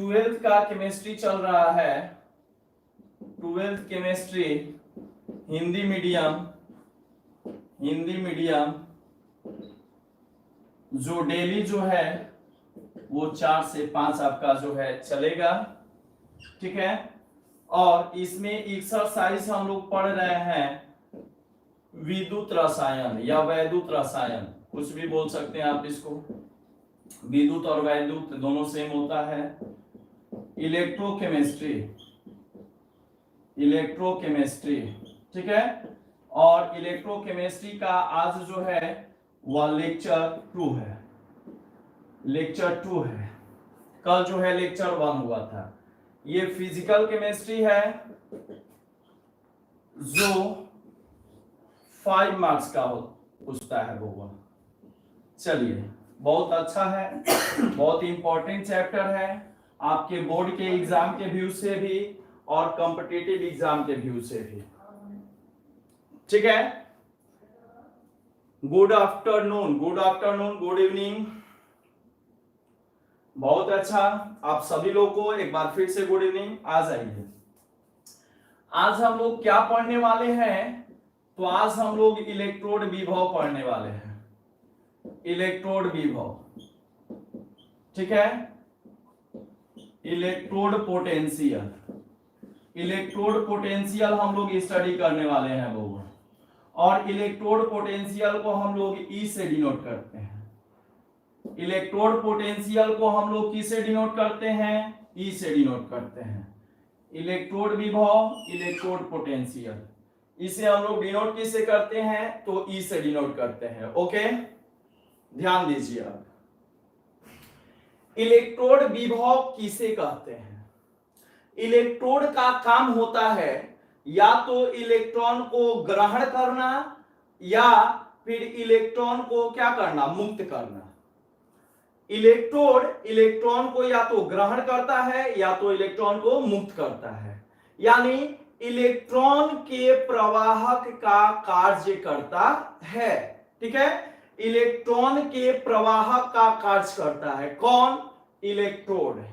Twelfth का chemistry चल रहा है, ट्वेल्थ केमिस्ट्री हिंदी मीडियम जो डेली जो है वो 4 से 5 आपका जो है चलेगा, ठीक है। और इसमें एक्सरसाइज हम लोग पढ़ रहे हैं विद्युत रसायन या वैद्युत रसायन, कुछ भी बोल सकते हैं आप इसको, विद्युत और वैद्युत दोनों सेम होता है। इलेक्ट्रोकेमिस्ट्री, ठीक है। और इलेक्ट्रोकेमिस्ट्री का आज जो है वह लेक्चर 2 है, कल जो है लेक्चर 1 हुआ था। ये फिजिकल केमिस्ट्री है जो 5 मार्क्स का पूछता है वो। चलिए, बहुत अच्छा है, बहुत इंपॉर्टेंट चैप्टर है आपके बोर्ड के एग्जाम के व्यू से भी और कॉम्पिटिटिव एग्जाम के व्यू से भी, ठीक है। गुड आफ्टरनून, गुड इवनिंग, बहुत अच्छा। आप सभी लोग को एक बार फिर से गुड इवनिंग। आ जाइए, आज हम लोग क्या पढ़ने वाले हैं, तो आज हम लोग इलेक्ट्रोड विभव पढ़ने वाले हैं, इलेक्ट्रोड विभव, ठीक है। इलेक्ट्रोड पोटेंशियल हम लोग स्टडी करने वाले हैं वो। और इलेक्ट्रोड पोटेंशियल को हम लोग ई से डिनोट करते हैं, इलेक्ट्रोड पोटेंशियल को हम लोग किससे डिनोट करते हैं, ई से डिनोट करते हैं। इलेक्ट्रोड विभव, इलेक्ट्रोड पोटेंशियल, इसे हम लोग डिनोट किससे करते हैं, तो ई से डिनोट करते हैं। ओके, ध्यान दीजिए। आप इलेक्ट्रोड विभव किसे कहते हैं? इलेक्ट्रोड का काम होता है या तो इलेक्ट्रॉन को ग्रहण करना या फिर इलेक्ट्रॉन को क्या करना, मुक्त करना। इलेक्ट्रोड इलेक्ट्रॉन को या तो ग्रहण करता है या तो इलेक्ट्रॉन को मुक्त करता है, यानी इलेक्ट्रॉन के प्रवाहक का कार्य करता है, ठीक है। इलेक्ट्रॉन के प्रवाहक का कार्य करता है कौन, इलेक्ट्रोड।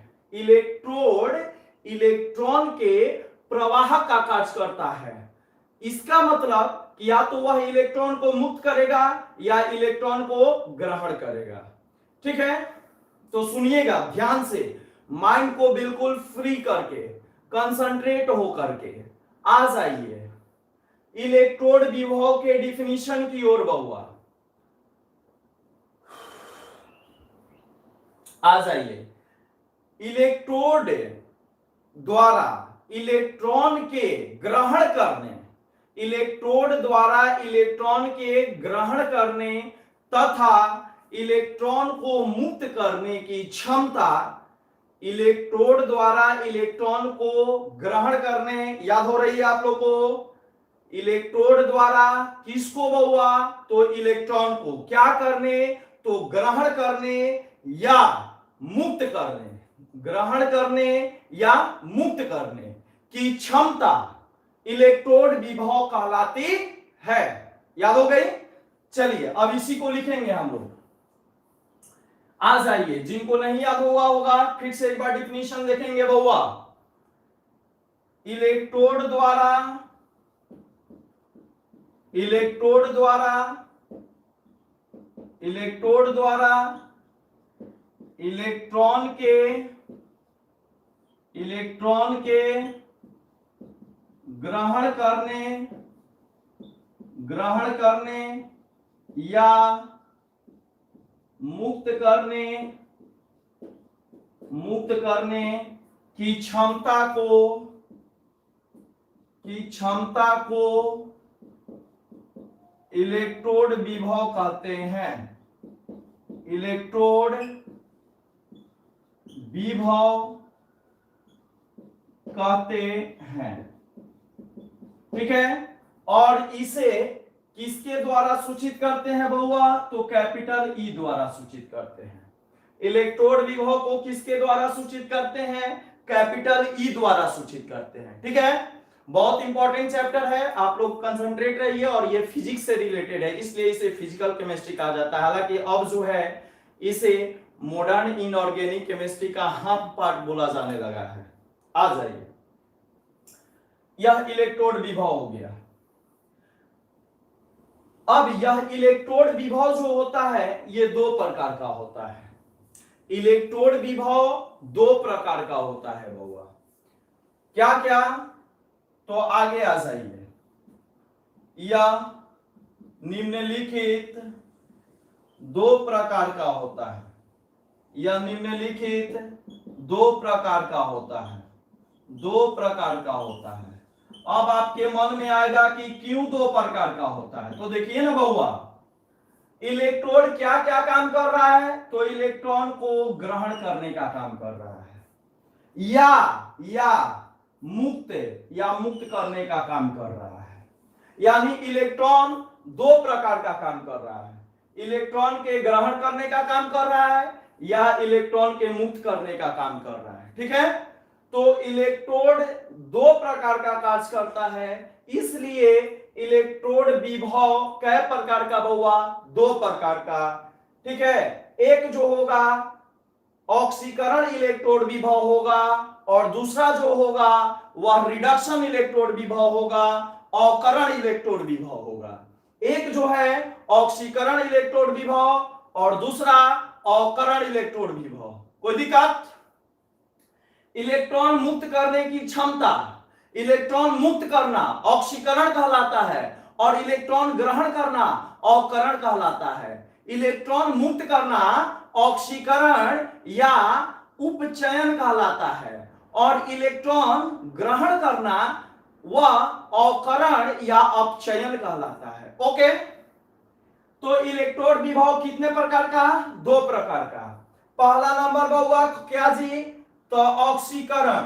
इलेक्ट्रॉन के प्रवाहक का कार्य करता है। इसका मतलब या तो वह इलेक्ट्रॉन को मुक्त करेगा या इलेक्ट्रॉन को ग्रहण करेगा, ठीक है। तो सुनिएगा ध्यान से, माइंड को बिल्कुल फ्री करके, कंसंट्रेट हो करके आ जाइए इलेक्ट्रोड विभव के डिफिनीशन की ओर बहुआ, आ जाइए। इलेक्ट्रोड द्वारा इलेक्ट्रॉन के ग्रहण करने, इलेक्ट्रोड द्वारा इलेक्ट्रॉन के ग्रहण करने तथा इलेक्ट्रॉन को मुक्त करने की क्षमता, इलेक्ट्रोड द्वारा इलेक्ट्रॉन को ग्रहण करने, याद हो रही है आप लोग को, इलेक्ट्रोड द्वारा किसको बहुआ, तो इलेक्ट्रॉन को क्या करने, तो ग्रहण करने या मुक्त करने, ग्रहण करने या मुक्त करने की क्षमता इलेक्ट्रोड विभव कहलाती है। याद हो गई? चलिए अब इसी को लिखेंगे हम लोग। आ जाइए, जिनको नहीं याद हुआ होगा फिर से एक बार डिफिनीशन देखेंगे बहुआ। इलेक्ट्रोड द्वारा इलेक्ट्रॉन के ग्रहण करने या मुक्त करने की क्षमता को इलेक्ट्रोड विभव कहते हैं, इलेक्ट्रोड विभव कहते हैं, ठीक है। और इसे किसके द्वारा सूचित करते हैं बहुआ, तो कैपिटल ई द्वारा सूचित करते हैं। इलेक्ट्रोड विभव को किसके द्वारा सूचित करते हैं, कैपिटल ई द्वारा सूचित करते हैं, ठीक है। बहुत इंपॉर्टेंट चैप्टर है, आप लोग कंसंट्रेट रहिए। और ये फिजिक्स से रिलेटेड है, इसलिए इसे फिजिकल केमिस्ट्री कहा जाता है। हालांकि अब जो है इसे मॉडर्न इनऑर्गेनिक केमिस्ट्री का हाफ पार्ट बोला जाने लगा है। आ जाइए, यह इलेक्ट्रोड विभव हो गया। अब यह इलेक्ट्रोड विभव जो होता है ये दो प्रकार का होता है। इलेक्ट्रोड विभव दो प्रकार का होता है बउआ। क्या क्या? तो आगे आ जाइए। यह निम्नलिखित दो प्रकार का होता है। यह निम्नलिखित दो प्रकार का होता है। दो प्रकार का होता है। अब आपके मन में आएगा कि क्यों दो प्रकार का होता है। तो देखिए ना बउआ, इलेक्ट्रोड क्या क्या काम कर रहा है? तो इलेक्ट्रॉन को ग्रहण करने का काम कर रहा है, या मुक्त करने का काम कर रहा है। यानी इलेक्ट्रॉन दो प्रकार का काम कर रहा है। इलेक्ट्रॉन के ग्रहण करने का काम कर रहा है या इलेक्ट्रॉन के मुक्त करने का काम कर रहा है। ठीक है, तो इलेक्ट्रोड दो प्रकार का कार्य करता है, इसलिए इलेक्ट्रोड विभव कै प्रकार का बउआ? दो प्रकार का। ठीक है, एक जो होगा ऑक्सीकरण इलेक्ट्रोड विभव होगा और दूसरा जो होगा वह रिडक्शन इलेक्ट्रोड विभव होगा, अवकरण इलेक्ट्रोड विभव होगा। एक जो है ऑक्सीकरण इलेक्ट्रोड विभव और दूसरा अवकरण इलेक्ट्रोड विभव। कोई दिक्कत? इलेक्ट्रॉन मुक्त करने की क्षमता, इलेक्ट्रॉन मुक्त करना ऑक्सीकरण कहलाता है और इलेक्ट्रॉन ग्रहण करना अवकरण कहलाता है। इलेक्ट्रॉन मुक्त करना ऑक्सीकरण या उपचयन कहलाता है और इलेक्ट्रॉन ग्रहण करना वह अवकरण या अपचयन कहलाता है। ओके, तो इलेक्ट्रोड विभव कितने प्रकार का? दो प्रकार का। पहला नंबर बउआ क्या जी? तो ऑक्सीकरण।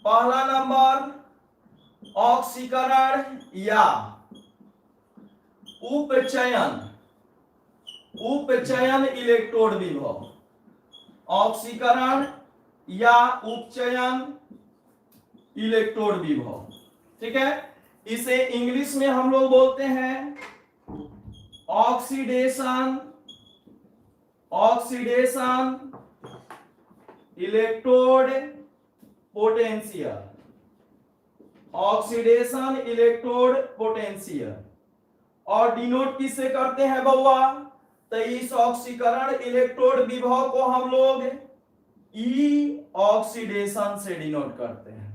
पहला नंबर ऑक्सीकरण या उपचयन इलेक्ट्रोड विभव। ऑक्सीकरण या उपचयन इलेक्ट्रोड विभव। ठीक है, इसे इंग्लिश में हम लोग बोलते हैं oxidation electrode potential. Oxidation electrode potential. और डिनोट किससे करते हैं बउआ? तो इस ऑक्सीकरण इलेक्ट्रोड विभव को हम लोग ई ऑक्सीडेशन से डिनोट करते हैं।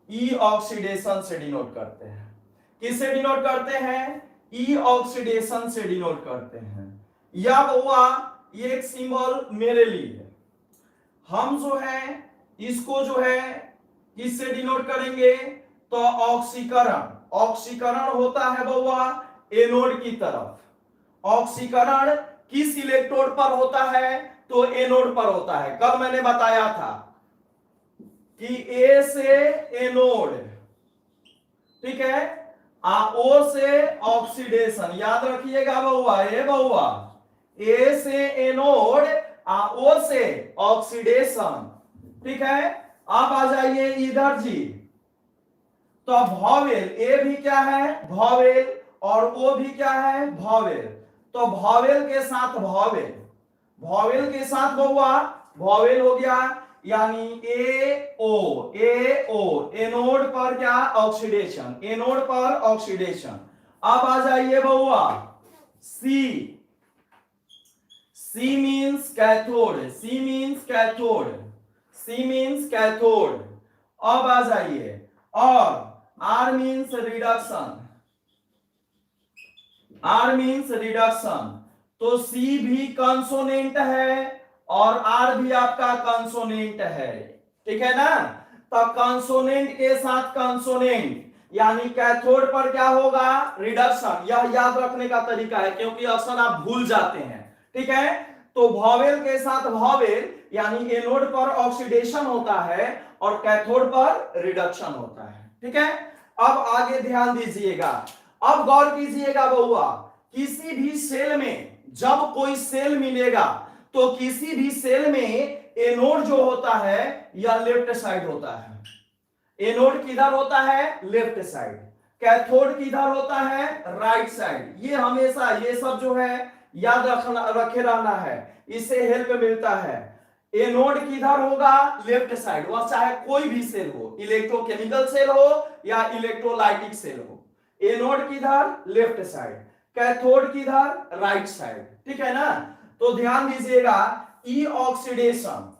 ई ऑक्सीडेशन से डिनोट करते हैं। किससे डिनोट करते हैं? ई ऑक्सीडेशन से डिनोट करते हैं। या बउआ ये एक सिंबल मेरे लिए है। हम जो है इसको जो है किससे डिनोट करेंगे? तो ऑक्सीकरण होता है बउआ एनोड की तरफ। ऑक्सीकरण किस इलेक्ट्रोड पर होता है? तो एनोड पर होता है। कल मैंने बताया था कि ए से एनोड, ठीक है, ओ से ऑक्सीडेशन। याद रखिएगा बउआ, ए बउआ ए से एनोड, ओ से ऑक्सीडेशन। ठीक है, अब आ जाइए इधर जी। तो वॉवेल, ए भी क्या है? वॉवेल और ओ भी क्या है? वॉवेल। तो वॉवेल के साथ वॉवेल के साथ बउआ वॉवेल हो गया, यानी ए ओ एनोड पर क्या? ऑक्सीडेशन। एनोड पर ऑक्सीडेशन। अब आ जाइए बउआ सी मींस कैथोड। अब आ जाइए और आर मींस रिडक्शन। तो सी भी कंसोनेंट है और आर भी आपका कंसोनेंट है। ठीक है ना? तो कंसोनेंट के साथ कंसोनेंट, यानी कैथोड पर क्या होगा? रिडक्शन। यह याद रखने का तरीका है क्योंकि अक्सर आप भूल जाते हैं। ठीक है, तो वॉवेल के साथ वॉवेल, यानी एनोड पर ऑक्सीडेशन होता है और कैथोड पर रिडक्शन होता है। ठीक है, अब आगे ध्यान दीजिएगा। अब गौर कीजिएगा बउआ, किसी भी सेल में जब कोई सेल मिलेगा तो किसी भी सेल में एनोड जो होता है यह लेफ्ट साइड होता है। एनोड किधर होता है? Left side. कैथोड किधर होता है? Right side. ये हमेशा ये सब जो है याद रखे रहना है। इससे हेल्प मिलता है। एनोड किधर होगा? लेफ्ट साइड, वह चाहे कोई भी सेल हो, इलेक्ट्रोकेमिकल सेल हो या इलेक्ट्रोलाइटिक सेल हो। एनोड किधर? लेफ्ट साइड, कैथोड किधर? राइट साइड, ठीक है ना। तो ध्यान दीजिएगा, ई ऑक्सीडेशन,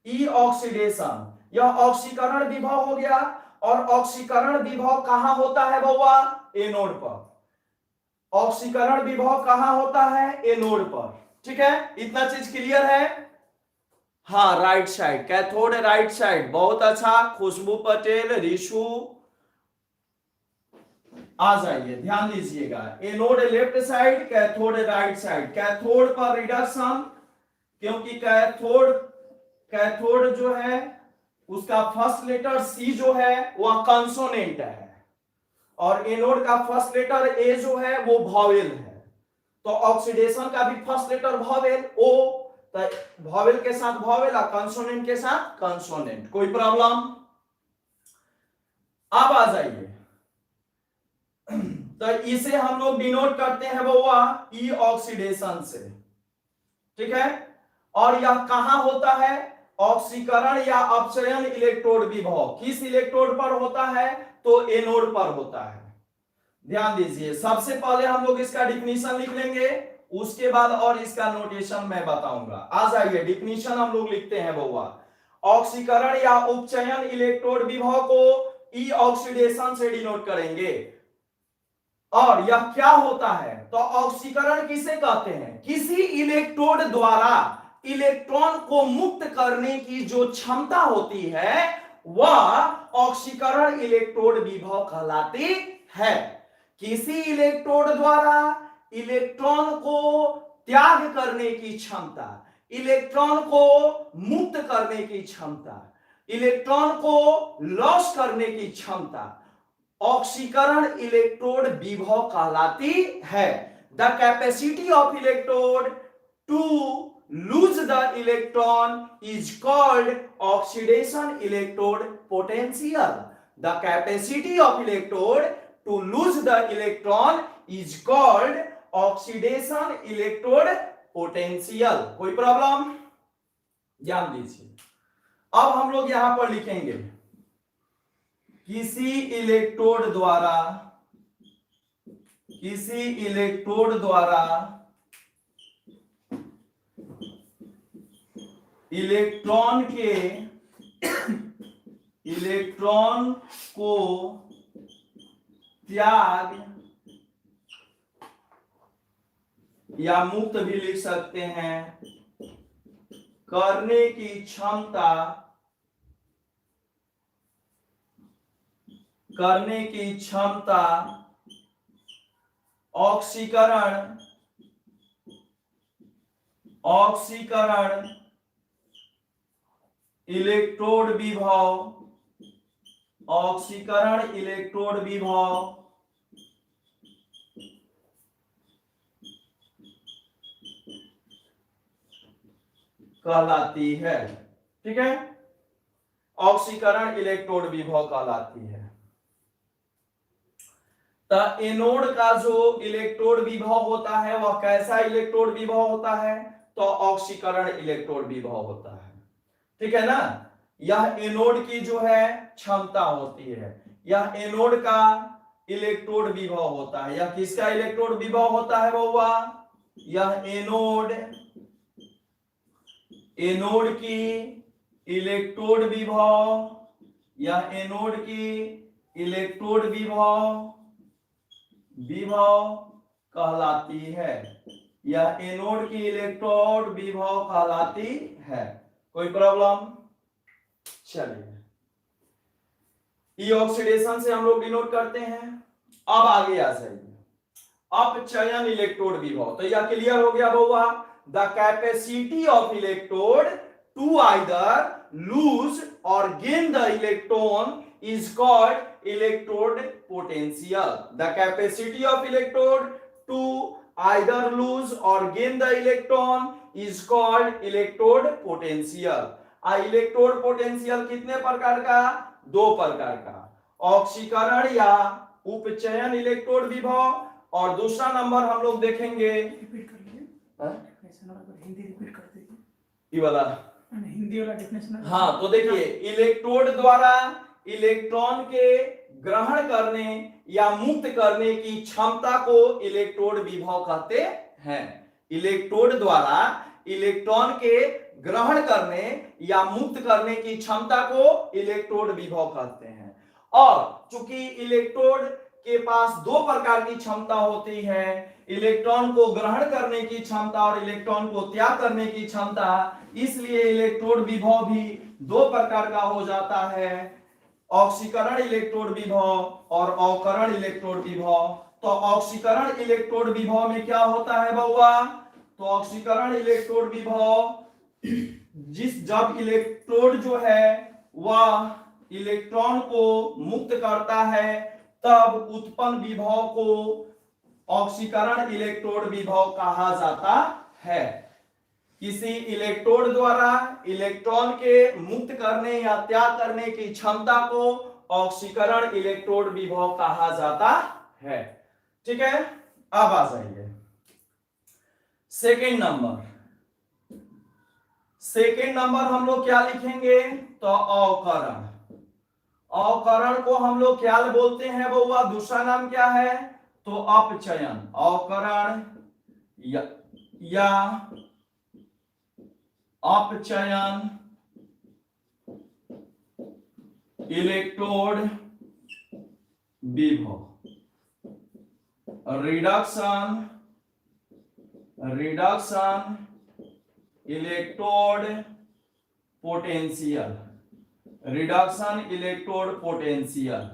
ई ऑक्सीडेशन यह ऑक्सीकरण विभव हो गया, और ऑक्सीकरण विभव कहां होता है बउआ? एनोड पर। ऑक्सीकरण विभव कहां होता है? एनोड पर, ठीक है। इतना चीज क्लियर है? हाँ, right side, cathode right side, बहुत अच्छा। खुशबू पटेल, रिशु आ जाइए, ध्यान दीजिएगा। Anode left side, cathode right side. Cathode पर रिडक्शन, क्योंकि कैथोड, कैथोड जो है उसका फर्स्ट लेटर सी जो है वह कंसोनेंट है, और एनोड का फर्स्ट लेटर ए जो है वो वॉवेल है। तो ऑक्सीडेशन का भी फर्स्ट लेटर वॉवेल ओ, तो वॉवेल के साथ वॉवेल और कंसोनेंट के साथ कंसोनेंट। कोई प्रॉब्लम? अब आ जाइए, तो इसे हम लोग डिनोट करते हैं बउआ ई ऑक्सीडेशन से, ठीक है। और यह कहां होता है? ऑक्सीकरण या अपचयन इलेक्ट्रोड विभव किस इलेक्ट्रोड पर होता है? तो एनोड पर होता है। ध्यान दीजिए, सबसे पहले हम लोग इसका डिफिनीशन लिख लेंगे, उसके बाद और इसका नोटेशन मैं बताऊंगा। आ जाइए, डिफिनीशन हम लोग लिखते हैं बउआ। ऑक्सीकरण या उपचयन इलेक्ट्रोड विभव को ई ऑक्सीडेशन से डिनोट करेंगे। और यह क्या होता है? तो ऑक्सीकरण किसे कहते हैं? किसी इलेक्ट्रोड द्वारा इलेक्ट्रॉन को मुक्त करने की जो क्षमता होती है वह ऑक्सीकरण इलेक्ट्रोड विभव कहलाती है। किसी इलेक्ट्रोड द्वारा इलेक्ट्रॉन को त्याग करने की क्षमता, इलेक्ट्रॉन को मुक्त करने की क्षमता, इलेक्ट्रॉन को लॉस करने की क्षमता ऑक्सीकरण इलेक्ट्रोड विभव कहलाती है। The capacity of electrode to lose the electron is called oxidation electrode potential. The capacity of electrode to lose the electron is called oxidation electrode potential. कोई प्रॉब्लम? ध्यान दीजिए, अब हम लोग यहां पर लिखेंगे किसी इलेक्ट्रोड द्वारा, किसी इलेक्ट्रोड द्वारा इलेक्ट्रॉन के, इलेक्ट्रॉन को त्याग या मुक्त भी लिख सकते हैं करने की क्षमता, करने की क्षमता ऑक्सीकरण, ऑक्सीकरण इलेक्ट्रोड विभव, ऑक्सीकरण इलेक्ट्रोड विभव कहलाती है, ठीक है। ऑक्सीकरण इलेक्ट्रोड विभव कहलाती है। तो एनोड का जो इलेक्ट्रोड विभव होता है वह कैसा इलेक्ट्रोड विभव होता है? तो ऑक्सीकरण इलेक्ट्रोड विभव होता है, ठीक है ना। यह एनोड की जो है क्षमता होती है, यह एनोड का इलेक्ट्रोड विभव होता है। यह किसका इलेक्ट्रोड विभव होता है बउआ? यह एनोड, एनोड की इलेक्ट्रोड विभव, यह एनोड की इलेक्ट्रोड विभव, विभव कहलाती है। यह एनोड की इलेक्ट्रोड विभव कहलाती है। कोई प्रॉब्लम? चलिए, ई ऑक्सीडेशन से हम लोग डिनोट करते हैं। अब आगे आ जाइए, अपचयन इलेक्ट्रोड विभव। तो यह क्लियर हो गया बउआ। The capacity of electrode to either lose और gain the electron is called electrode potential. The capacity of electrode to either lose or gain the electron is called electrode potential. Electrode potential कितने प्रकार का? दो प्रकार का, ऑक्सीकरण या उपचयन electrode विभव, और दूसरा नंबर हम लोग देखेंगे, रिपीट कर लीजिए, हिंदी रिपीट कर ये वाला हिंदी वाला डेफिनेशन। हाँ, तो देखिए इलेक्ट्रोड द्वारा इलेक्ट्रॉन के ग्रहण करने या मुक्त करने की क्षमता को इलेक्ट्रोड विभव कहते हैं। इलेक्ट्रोड द्वारा इलेक्ट्रॉन के ग्रहण करने या मुक्त करने की क्षमता को इलेक्ट्रोड विभव कहते हैं। और चूंकि इलेक्ट्रोड के पास दो प्रकार की क्षमता होती है, इलेक्ट्रॉन को ग्रहण करने की क्षमता और इलेक्ट्रॉन को त्याग करने की क्षमता, इसलिए इलेक्ट्रोड विभव भी दो प्रकार का हो जाता है, ऑक्सीकरण इलेक्ट्रोड विभव और अवकरण इलेक्ट्रोड विभव। तो ऑक्सीकरण इलेक्ट्रोड विभव में क्या होता है बउआ? तो ऑक्सीकरण इलेक्ट्रोड विभव जब इलेक्ट्रोड जो है वह इलेक्ट्रॉन को मुक्त करता है तब उत्पन्न विभव को ऑक्सीकरण इलेक्ट्रोड विभव कहा जाता है। किसी इलेक्ट्रोड द्वारा इलेक्ट्रॉन के मुक्त करने या त्याग करने की क्षमता को ऑक्सीकरण इलेक्ट्रोड विभव कहा जाता है। ठीक है, अब आ जाइए सेकेंड नंबर। सेकेंड नंबर हम लोग क्या लिखेंगे? तो अवकरण। अवकरण को हम लोग क्या बोलते हैं बउआ? दूसरा नाम क्या है? तो अपचयन। अवकरण या अपचयन इलेक्ट्रोड विभव। Reduction electrode potential. Reduction electrode potential.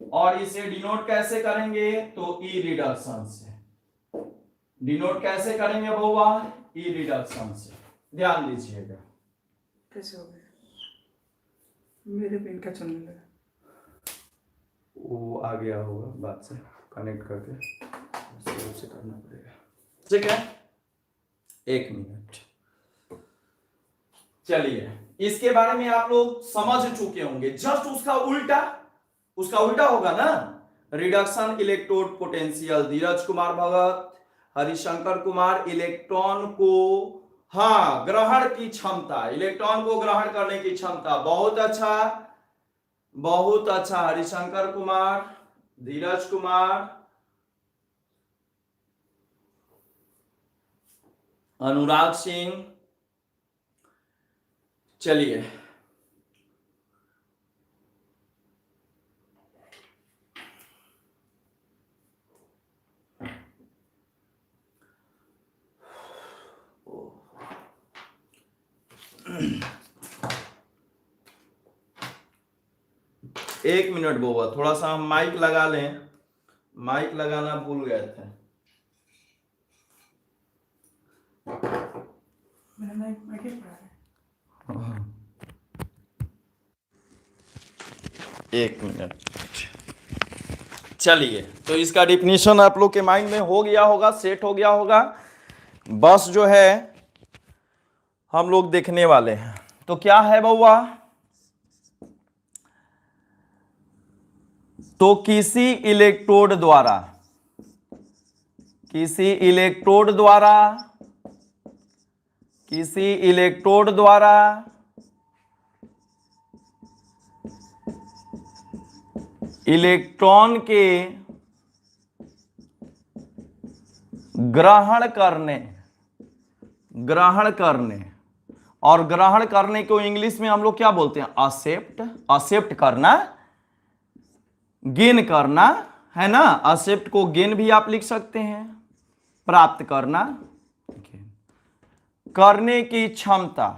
और इसे डिनोट कैसे करेंगे? तो ई रिडक्शन से। डिनोट कैसे करेंगे बउआ? ई रिडक्शन से। ध्यान दीजिएगा। कैसे हो गया? मेरे पेन का चलने लगा। वो आ गया होगा बात से कनेक्ट करके, उसे करना पड़ेगा। ठीक है, एक मिनट। चलिए, इसके बारे में आप लोग समझ चुके होंगे। जस्ट उसका उल्टा होगा ना। Reduction electrode potential. Dheeraj Kumar Bhagat, Harishankar Kumar, electron को ग्रहण की क्षमता, इलेक्ट्रॉन को ग्रहण करने की क्षमता। बहुत अच्छा हरिशंकर कुमार, धीरज कुमार, अनुराग सिंह। चलिए, एक मिनट बोबा, थोड़ा सा हम माइक लगा लें। माइक लगाना भूल गए थे। एक मिनट। चलिए, तो इसका डिफिनीशन आप लोग के माइंड में हो गया होगा, सेट हो गया होगा। बस जो है हम लोग देखने वाले हैं। तो क्या है बउआ? तो किसी इलेक्ट्रोड द्वारा इलेक्ट्रॉन के ग्रहण करने और ग्रहण करने को इंग्लिश में हम लोग क्या बोलते हैं? एक्सेप्ट करना, गेन करना, है ना। एक्सेप्ट को गेन भी आप लिख सकते हैं। प्राप्त करना, करने की क्षमता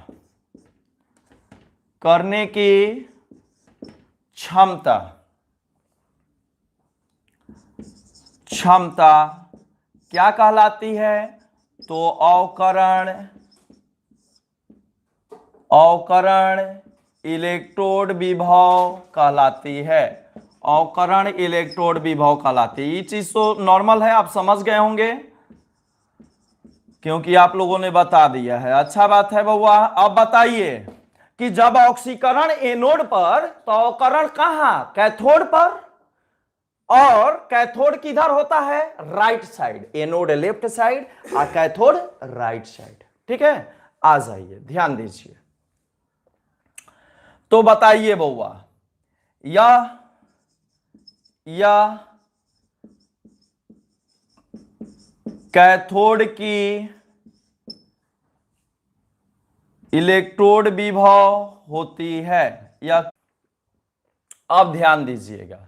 क्या कहलाती है? तो अवकरण इलेक्ट्रोड विभव कहलाती है। अवकरण इलेक्ट्रोड विभव कहलाती है। ये चीज तो नॉर्मल है, आप समझ गए होंगे क्योंकि आप लोगों ने बता दिया है। अच्छा बात है बउआ। अब बताइए कि जब ऑक्सीकरण एनोड पर, तो अवकरण कहां? कैथोड पर। और कैथोड किधर होता है? Right side. Anode left side और कैथोड राइट साइड। ठीक है, आ जाइए, ध्यान दीजिए। तो बताइए बउआ, यह कैथोड की इलेक्ट्रोड विभव होती है या। अब ध्यान दीजिएगा,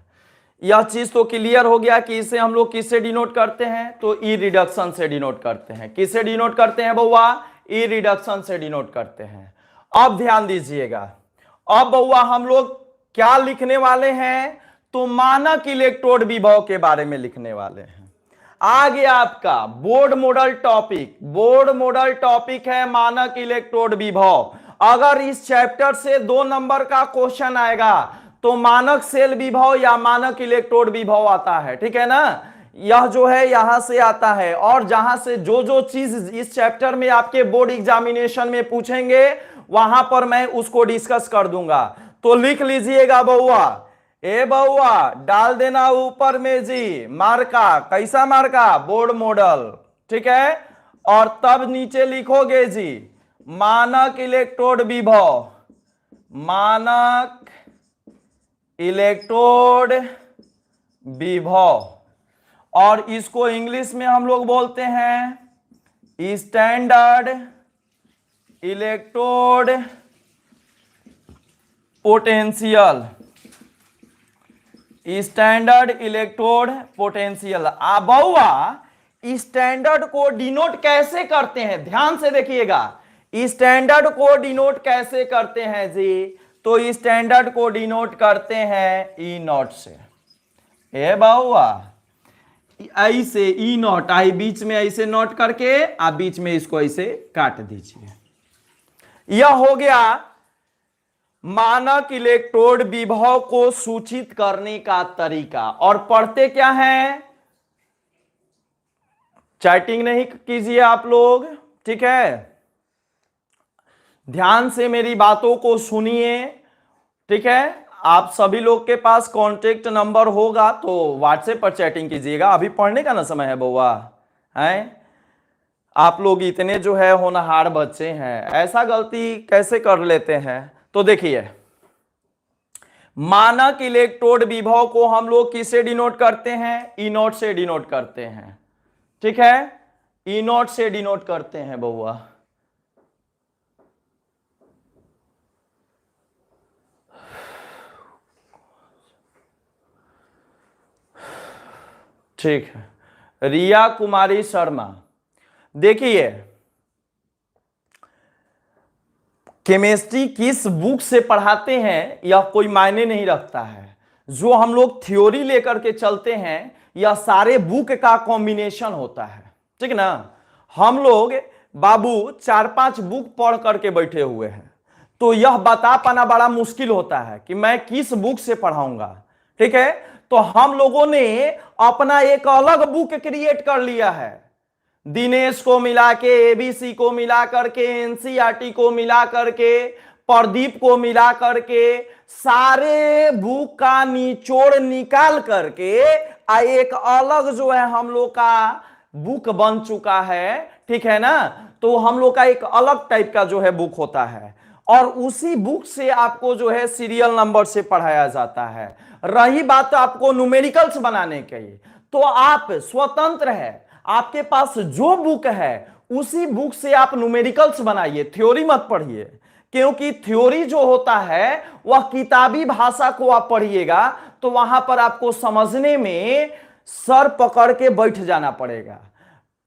यह चीज तो क्लियर हो गया कि इसे हम लोग किससे डिनोट करते हैं, तो ई रिडक्शन से डिनोट करते हैं। किससे डिनोट करते हैं बउआ, ई रिडक्शन से डिनोट करते हैं। अब ध्यान दीजिएगा, अब बउआ हम लोग क्या लिखने वाले हैं, तो मानक इलेक्ट्रोड विभव के बारे में लिखने वाले हैं। आ गया आपका board model topic. Board model topic है मानक इलेक्ट्रोड विभव। अगर इस चैप्टर से 2 नंबर का क्वेश्चन आएगा तो मानक सेल विभव या मानक इलेक्ट्रोड विभव आता है, ठीक है ना। यह जो है यहां से आता है, और जहां से जो जो चीज इस चैप्टर में आपके बोर्ड एग्जामिनेशन में पूछेंगे वहां पर मैं उसको डिस्कस कर दूंगा। तो लिख लीजिएगा बउआ, ए बउआ डाल देना ऊपर में जी मार्का, कैसा मार्का, बोर्ड मॉडल, ठीक है। और तब नीचे लिखोगे जी मानक इलेक्ट्रोड विभव, मानक इलेक्ट्रोड विभव, और इसको इंग्लिश में हम लोग बोलते हैं standard electrode potential, standard electrode potential. बउआ स्टैंडर्ड को डिनोट कैसे करते हैं, ध्यान से देखिएगा, स्टैंडर्ड को डिनोट कैसे करते हैं जी, तो स्टैंडर्ड को डिनोट करते हैं ई नॉट से। ए बउआ ऐसे ई नॉट, आई बीच में ऐसे नोट करके आप बीच में इसको ऐसे काट दीजिए। यह हो गया मानक इलेक्ट्रोड विभव को सूचित करने का तरीका। और पढ़ते क्या है, चैटिंग नहीं कीजिए आप लोग, ठीक है। ध्यान से मेरी बातों को सुनिए, ठीक है। आप सभी लोग के पास कांटेक्ट नंबर होगा तो व्हाट्सएप पर चैटिंग कीजिएगा। अभी पढ़ने का ना समय है बउआ, है। आप लोग इतने जो है होनहार बच्चे हैं, ऐसा गलती कैसे कर लेते हैं। तो देखिए मानक इलेक्ट्रोड विभव को हम लोग किससे डिनोट करते हैं, ई नॉट से डिनोट करते हैं, ठीक है। ई नॉट से डिनोट करते हैं बउआ। ठीक है, रिया कुमारी शर्मा, देखिए केमिस्ट्री किस बुक से पढ़ाते हैं यह कोई मायने नहीं रखता है। जो हम लोग थ्योरी लेकर के चलते हैं यह सारे बुक का कॉम्बिनेशन होता है, ठीक ना। हम लोग बाबू 4-5 बुक पढ़ करके बैठे हुए हैं, तो यह बता पाना बड़ा मुश्किल होता है कि मैं किस बुक से पढ़ाऊंगा, ठीक है। तो हम लोगों ने अपना एक अलग बुक क्रिएट कर लिया है। दिनेश को मिला के, एबीसी को मिला करके, एनसीईआरटी को मिला करके, प्रदीप को मिला करके, सारे बुक का निचोड़ निकाल करके एक अलग जो है हम लोग का बुक बन चुका है, ठीक है ना। तो हम लोग का एक अलग टाइप का जो है बुक होता है, और उसी बुक से आपको जो है सीरियल नंबर से पढ़ाया जाता है। रही बात आपको न्यूमेरिकल्स बनाने की, तो आप स्वतंत्र है, आपके पास जो बुक है उसी बुक से आप न्यूमेरिकल्स बनाइए, थ्योरी मत पढ़िए। क्योंकि थ्योरी जो होता है वह किताबी भाषा को आप पढ़िएगा तो वहां पर आपको समझने में सर पकड़ के बैठ जाना पड़ेगा।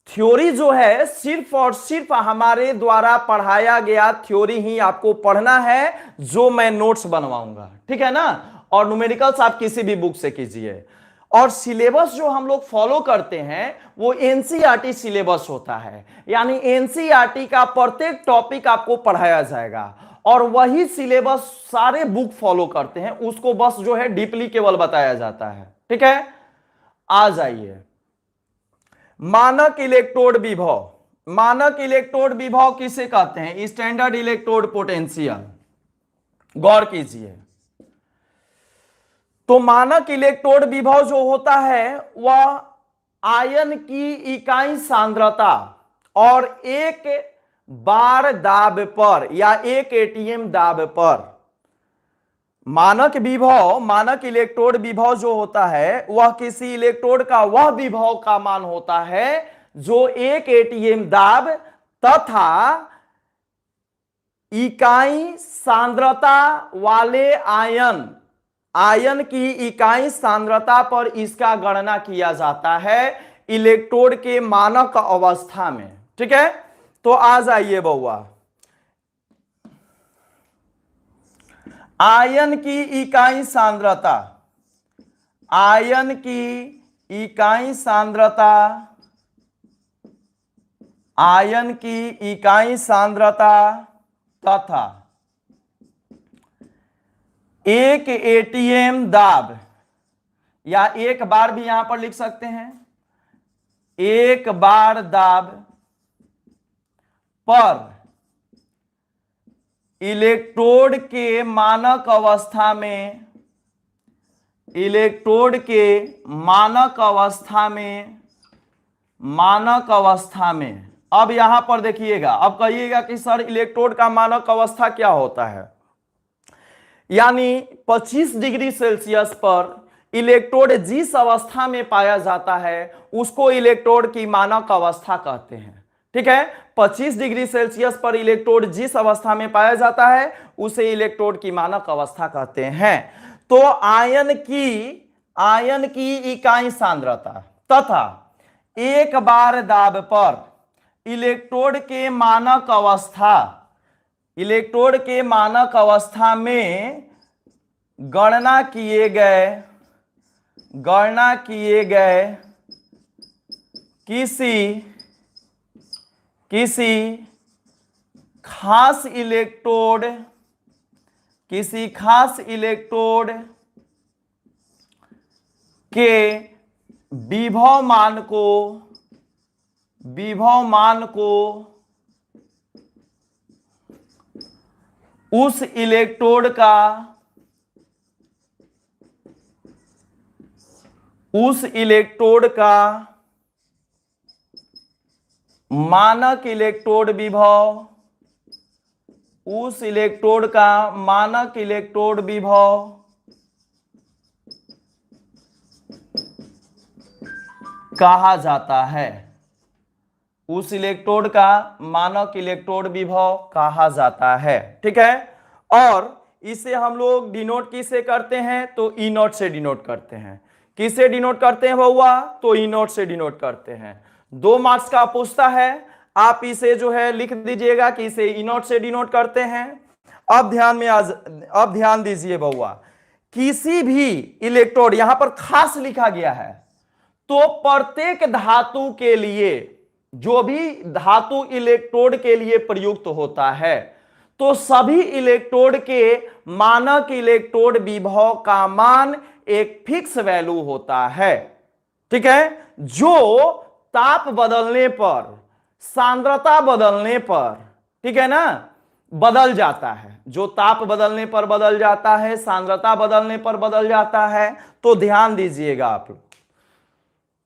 थ्योरी जो है सिर्फ और सिर्फ हमारे द्वारा पढ़ाया गया थ्योरी ही आपको पढ़ना है, जो मैं नोट्स बनवाऊंगा, ठीक है ना। और न्यूमेरिकल्स आप किसी भी बुक से कीजिए। और सिलेबस जो हम लोग फॉलो करते हैं वो एनसीईआरटी सिलेबस होता है, यानी एनसीईआरटी का प्रत्येक टॉपिक आपको पढ़ाया जाएगा, और वही सिलेबस सारे बुक फॉलो करते हैं, उसको बस जो है डीपली केवल बताया जाता है, ठीक है। आ जाइए मानक इलेक्ट्रोड विभव। मानक इलेक्ट्रोड विभव किसे कहते हैं, स्टैंडर्ड इलेक्ट्रोड पोटेंशियल। गौर कीजिए, तो मानक इलेक्ट्रोड विभव जो होता है वह आयन की इकाई सांद्रता और एक बार दाब पर या 1 ATM दाब पर मानक विभव, मानक इलेक्ट्रोड विभव जो होता है वह किसी इलेक्ट्रोड का वह विभव का मान होता है जो 1 ATM दाब तथा इकाई सांद्रता वाले आयन की इकाई सांद्रता पर इसका गणना किया जाता है इलेक्ट्रोड के मानक अवस्था में। ठीक है, तो आ जाइए बउआ, आयन की इकाई सांद्रता, आयन की इकाई सांद्रता, आयन की इकाई सांद्रता तथा 1 ATM दाब, या एक बार भी यहां पर लिख सकते हैं, 1 बार दाब पर इलेक्ट्रोड के मानक अवस्था में, इलेक्ट्रोड के मानक अवस्था में, मानक अवस्था में। अब यहां पर देखिएगा, अब कहिएगा कि सर इलेक्ट्रोड का मानक अवस्था क्या होता है, यानी 25 डिग्री सेल्सियस पर इलेक्ट्रोड जिस अवस्था में पाया जाता है उसको इलेक्ट्रोड की मानक अवस्था कहते हैं। ठीक है, 25 डिग्री सेल्सियस पर इलेक्ट्रोड जिस अवस्था में पाया जाता है उसे इलेक्ट्रोड की मानक अवस्था कहते हैं। तो आयन की इकाई सांद्रता तथा 1 बार दाब पर इलेक्ट्रोड के मानक अवस्था, इलेक्ट्रोड के मानक अवस्था में गणना किए गए किसी खास इलेक्ट्रोड, किसी खास इलेक्ट्रोड के विभव मान को उस इलेक्ट्रोड का मानक इलेक्ट्रोड विभव, उस इलेक्ट्रोड का मानक इलेक्ट्रोड विभव कहा जाता है, उस इलेक्ट्रोड का मानक इलेक्ट्रोड विभव कहा जाता है। ठीक है, और इसे हम लोग डिनोट किससे करते हैं, तो ई नॉट से डिनोट करते हैं। किससे डिनोट करते हैं बउआ, तो ई नॉट से डिनोट करते हैं। 2 मार्क्स का पूछता है, आप इसे जो है लिख दीजिएगा कि इसे ई नॉट से डिनोट करते हैं। अब ध्यान दीजिए बउआ, किसी भी इलेक्ट्रोड, यहां पर खास लिखा गया है, तो प्रत्येक धातु के लिए, जो भी धातु इलेक्ट्रोड के लिए प्रयुक्त होता है, तो सभी इलेक्ट्रोड के मानक इलेक्ट्रोड विभव का मान एक फिक्स वैल्यू होता है। ठीक है, जो ताप बदलने पर, सांद्रता बदलने पर, ठीक है ना, बदल जाता है, जो ताप बदलने पर बदल जाता है, सांद्रता बदलने पर बदल जाता है। तो ध्यान दीजिएगा आप लोग,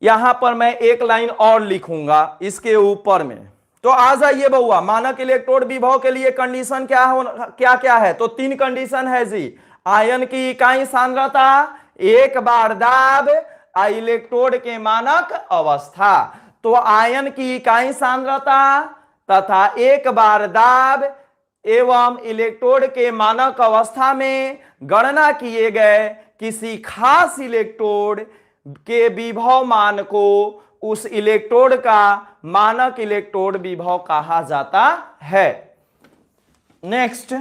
यहां पर मैं एक लाइन और लिखूंगा इसके ऊपर में। तो आ जाइए बउआ, मानक इलेक्ट्रोड विभव के लिए कंडीशन क्या क्या है, तो 3 कंडीशन है जी। आयन की इकाई सांद्रता, 1 बार दाब, इलेक्ट्रोड के मानक अवस्था। तो आयन की इकाई सांद्रता तथा 1 बार दाब एवं इलेक्ट्रोड के मानक अवस्था में गणना किए गए किसी खास इलेक्ट्रोड के विभव मान को उस इलेक्ट्रोड का मानक इलेक्ट्रोड विभव कहा जाता है। नेक्स्ट,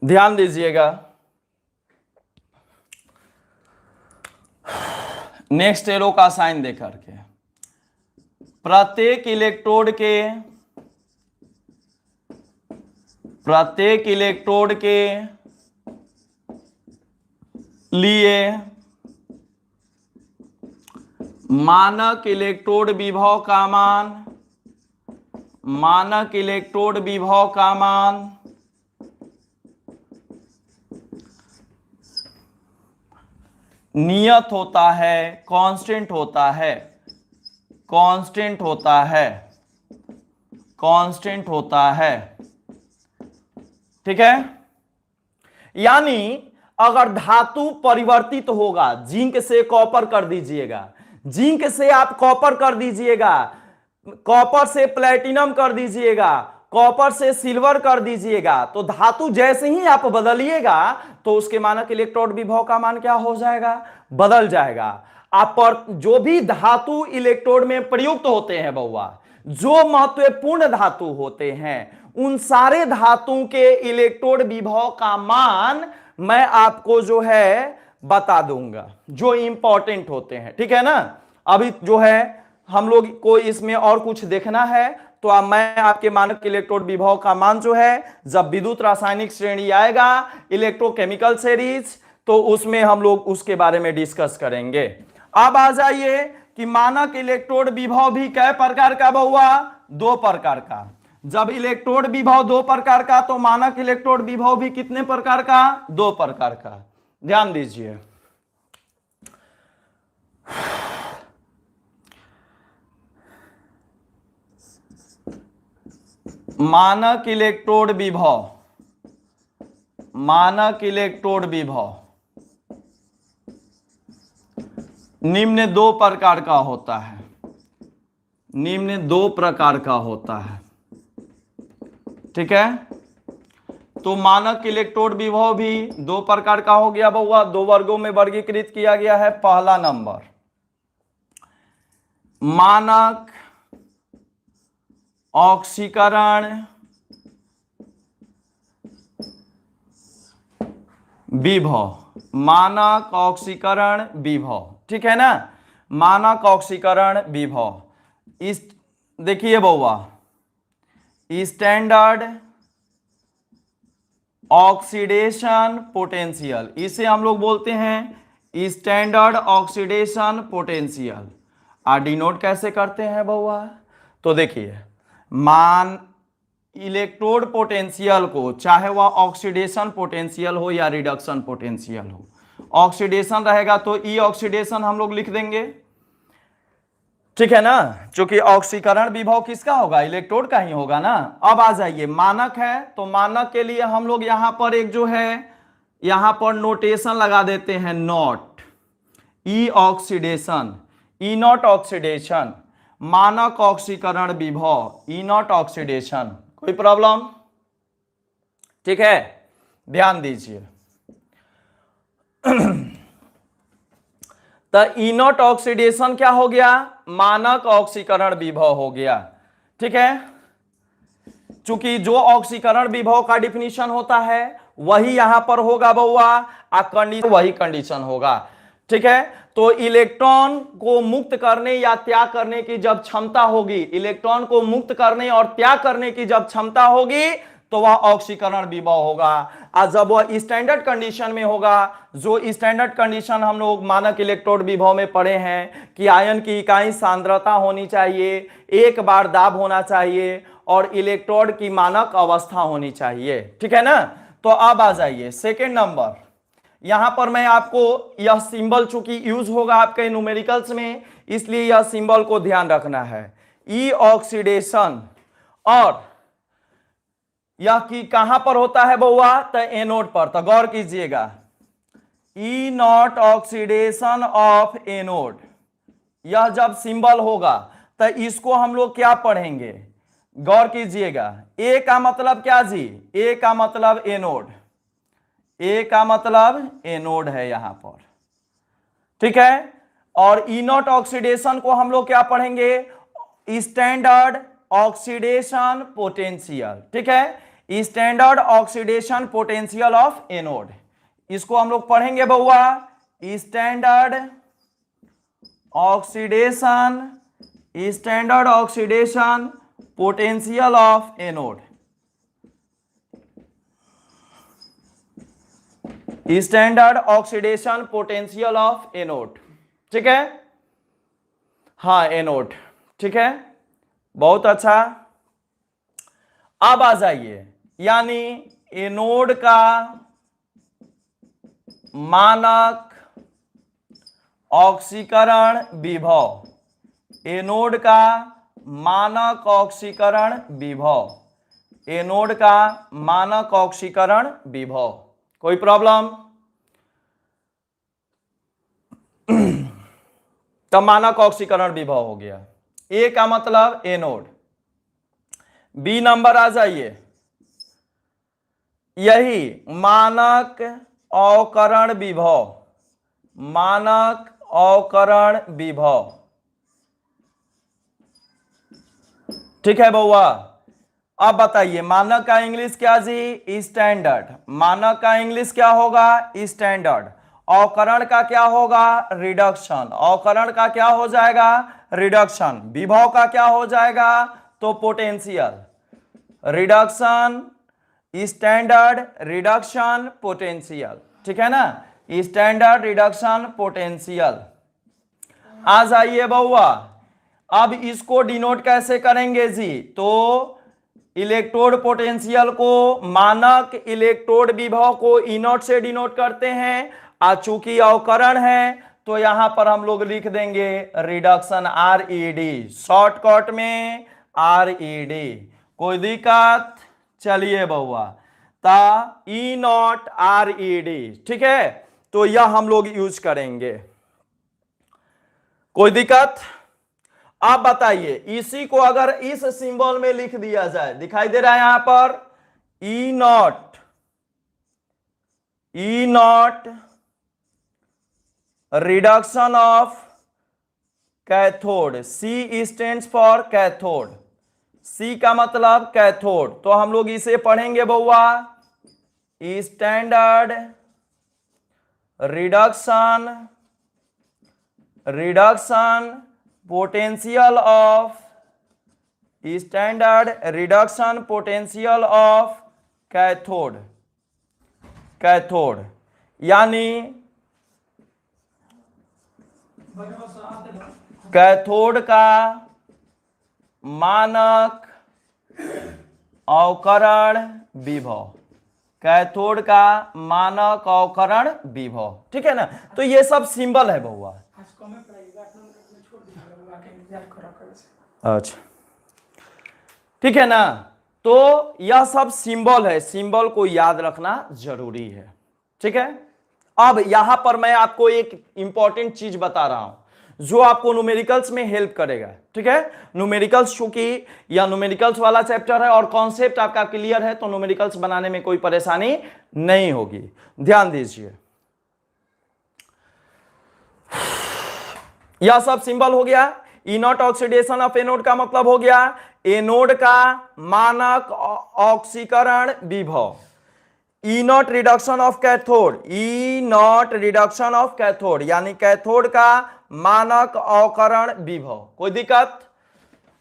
ध्यान दीजिएगा, नेक्स्ट एरो का साइन देकर के प्रत्येक इलेक्ट्रोड के लिए मानक इलेक्ट्रोड विभव का मान, मानक इलेक्ट्रोड विभव का मान नियत होता है, कांस्टेंट होता है, कांस्टेंट होता है, कांस्टेंट होता है। ठीक है, यानी अगर धातु परिवर्तित होगा, जिंक से कॉपर कर दीजिएगा, जिंक से आप कॉपर कर दीजिएगा, कॉपर से प्लेटिनम कर दीजिएगा, कॉपर से सिल्वर कर दीजिएगा, तो धातु जैसे ही आप बदलिएगा तो उसके मानक इलेक्ट्रोड विभव का मान क्या हो जाएगा, बदल जाएगा। आप पर जो भी धातु इलेक्ट्रोड में प्रयुक्त होते हैं बउआ, जो महत्वपूर्ण धातु होते हैं, उन सारे धातुओं के इलेक्ट्रोड विभव का मान मैं आपको जो है बता दूंगा, जो इंपॉर्टेंट होते हैं। ठीक है ना। अभी जो है हम लोग को इसमें और कुछ देखना है तो मैं आपके मानक इलेक्ट्रोड विभव का मान जो है, जब विद्युत रासायनिक श्रेणी आएगा, इलेक्ट्रोकेमिकल सीरीज, तो उसमें हम लोग उसके बारे में डिस्कस करेंगे। अब आ जाइए कि मानक इलेक्ट्रोड विभव भी कै प्रकार का बउआ, दो प्रकार का। जब इलेक्ट्रोड विभव दो प्रकार का, तो मानक इलेक्ट्रोड विभव भी कितने प्रकार का, दो प्रकार का। ध्यान दीजिए, मानक इलेक्ट्रोड विभव, मानक इलेक्ट्रोड विभव निम्न दो प्रकार का होता है, निम्न दो प्रकार का होता है। ठीक है, तो मानक इलेक्ट्रोड विभव भी दो प्रकार का हो गया बउआ, दो वर्गों में वर्गीकृत किया गया है। पहला नंबर मानक ऑक्सीकरण विभव, मानक ऑक्सीकरण विभव। ठीक है ना, मानक ऑक्सीकरण विभव। इस देखिए बउआ, स्टैंडर्ड ऑक्सीडेशन पोटेंशियल, इसे हम लोग बोलते हैं स्टैंडर्ड ऑक्सीडेशन पोटेंशियल। डिनोट कैसे करते हैं बउआ, तो देखिए, मान इलेक्ट्रोड पोटेंशियल को, चाहे वह ऑक्सीडेशन पोटेंशियल हो या रिडक्शन पोटेंशियल हो, ऑक्सीडेशन रहेगा तो ई ऑक्सीडेशन हम लोग लिख देंगे। ठीक है ना, क्योंकि ऑक्सीकरण विभव किसका होगा, इलेक्ट्रोड का ही होगा ना। अब आ जाइए, मानक है, तो मानक के लिए हम लोग यहां पर एक जो है, यहां पर नोटेशन लगा देते हैं, not, E oxidation, E naught oxidation, मानक ऑक्सीकरण विभव, ई नॉट ऑक्सीडेशन। कोई प्रॉब्लम? ठीक है, ध्यान दीजिए। तो ई नॉट ऑक्सीडेशन क्या हो गया, मानक ऑक्सीकरण विभव हो गया। ठीक है, चूंकि जो ऑक्सीकरण विभव का डिफिनीशन होता है वही यहां पर होगा बउआ, कंडीशन वही कंडीशन होगा। ठीक है, तो इलेक्ट्रॉन को मुक्त करने या त्याग करने की जब क्षमता होगी, इलेक्ट्रॉन को मुक्त करने और त्याग करने की जब क्षमता होगी, तो वह ऑक्सीकरण विभव होगा। और जब वह स्टैंडर्ड कंडीशन में होगा, जो स्टैंडर्ड कंडीशन हम लोग मानक इलेक्ट्रोड विभव में पढ़े हैं कि आयन की इकाई सांद्रता होनी चाहिए, एक बार दाब होना चाहिए और इलेक्ट्रोड की मानक अवस्था होनी चाहिए। ठीक है ना। तो अब आ जाइए सेकेंड नंबर, यहां पर मैं आपको यह सिंबल चूंकि यूज होगा आपके न्यूमेरिकल्स में, इसलिए यह सिंबल को ध्यान रखना है। ई ऑक्सीडेशन, और यह कि कहां पर होता है बउआ, तो एनोड पर। तो गौर कीजिएगा, ई नॉट ऑक्सीडेशन ऑफ एनोड, यह जब सिंबल होगा तो इसको हम लोग क्या पढ़ेंगे, गौर कीजिएगा। ए का मतलब क्या जी, ए का मतलब एनोड, ए का मतलब एनोड है यहां पर। ठीक है, और ई नॉट ऑक्सीडेशन को हम लोग क्या पढ़ेंगे, स्टैंडर्ड ऑक्सीडेशन पोटेंशियल। ठीक है, standard oxidation potential of anode, इसको हम लोग पढ़ेंगे बउआ, standard oxidation, standard oxidation potential of anode, standard oxidation potential of anode. ठीक है, हाँ एनोड, ठीक है, बहुत अच्छा। अब आ जाइए, यानी एनोड का मानक ऑक्सीकरण विभव, एनोड का मानक ऑक्सीकरण विभव, एनोड का मानक ऑक्सीकरण विभव। कोई प्रॉब्लम? तो मानक ऑक्सीकरण विभव हो गया। ए का मतलब एनोड। बी नंबर आ जाइए, यही मानक अवकरण विभव, मानक अवकरण विभव, ठीक है बउआ। अब बताइए मानक का इंग्लिश क्या जी? स्टैंडर्ड। मानक का इंग्लिश क्या होगा? स्टैंडर्ड। अवकरण का क्या होगा? रिडक्शन। अवकरण का क्या हो जाएगा? रिडक्शन। विभव का क्या हो जाएगा? तो potential. Reduction, standard, reduction, potential, ठीक है ना? Standard, reduction, potential. आ जाइए बउआ, अब इसको डिनोट कैसे करेंगे जी? तो इलेक्ट्रोड पोटेंशियल को, मानक इलेक्ट्रोड विभव को ई नॉट से डिनोट करते हैं। चूंकि अवकरण है तो यहां पर हम लोग लिख देंगे रिडक्शन, RED, शॉर्टकट में RED। कोई दिक्कत? चलिए बउआ, ता ई नॉट RED, ठीक है, तो यह हम लोग यूज करेंगे। कोई दिक्कत? आप बताइए, इसी को अगर इस सिंबल में लिख दिया जाए, दिखाई दे रहा है यहां पर E naught, E naught reduction of cathode, C stands for cathode, C का मतलब कैथोड, तो हम लोग इसे पढ़ेंगे बउआ standard reduction, reduction potential of, standard reduction potential of cathode, cathode यानी कैथोड का मानक अवकरण विभव, कैथोड का मानक अवकरण विभव, ठीक है ना? तो ये सब सिंबल है बउआ। अच्छा, ठीक है ना? तो यह सब सिंबल है, सिंबल को याद रखना जरूरी है, ठीक है। अब यहां पर मैं आपको एक इंपॉर्टेंट चीज बता रहा हूं जो आपको न्यूमेरिकल्स में हेल्प करेगा, ठीक है। न्यूमेरिकल्स, चूंकि यह न्यूमेरिकल्स वाला चैप्टर है और कॉन्सेप्ट आपका क्लियर है, तो न्यूमेरिकल्स बनाने में कोई परेशानी नहीं होगी। ध्यान दीजिए, यह सब सिंबल हो गया। E naught oxidation of anode का मतलब हो गया एनोड का मानक ऑक्सीकरण विभव, E naught reduction of cathode, E naught reduction of cathode यानी कैथोड का मानक अवकरण विभव। कोई दिक्कत?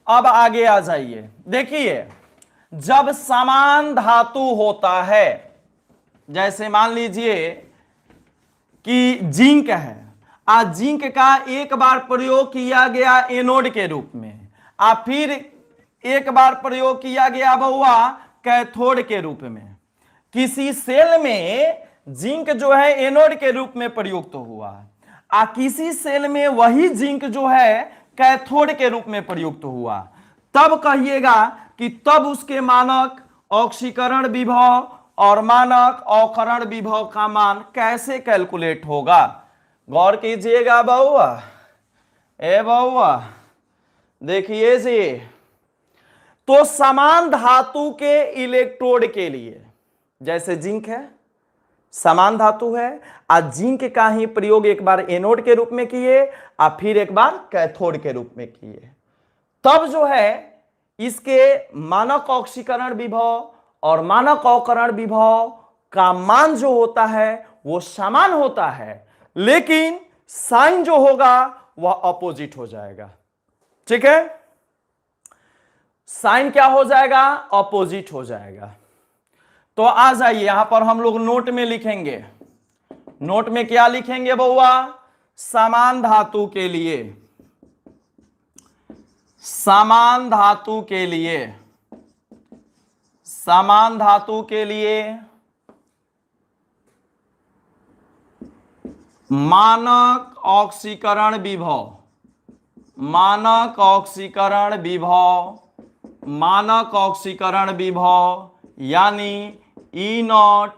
अब आगे आ जाइए, देखिए जब समान धातु होता है, जैसे मान लीजिए कि जिंक है, आज जिंक का एक बार प्रयोग किया गया एनोड के रूप में, फिर एक बार प्रयोग किया गया बउआ कैथोड के रूप में। किसी सेल में जिंक जो है एनोड के रूप में प्रयुक्त हुआ, किसी सेल में वही जिंक जो है कैथोड के रूप में प्रयुक्त हुआ, तब कहिएगा कि तब उसके मानक ऑक्सीकरण विभव और मानक अवकरण विभव का मान कैसे कैलकुलेट होगा। गौर कीजिएगा बउआ, ए बउआ देखिए जी, तो समान धातु के इलेक्ट्रोड के लिए, जैसे जिंक है समान धातु है, आज जिंक का ही प्रयोग एक बार एनोड के रूप में किए और फिर एक बार कैथोड के रूप में किए, तब जो है इसके मानक ऑक्सीकरण विभव और मानक अवकरण विभव का मान जो होता है वो समान होता है, लेकिन साइन जो होगा वह अपोजिट हो जाएगा, ठीक है। साइन क्या हो जाएगा? अपोजिट हो जाएगा। तो आ जाइए यहां पर हम लोग नोट में लिखेंगे, नोट में क्या लिखेंगे बउआ? समान धातु के लिए, समान धातु के लिए, समान धातु के लिए मानक ऑक्सीकरण विभव, मानक ऑक्सीकरण विभव, मानक ऑक्सीकरण विभव यानी E naught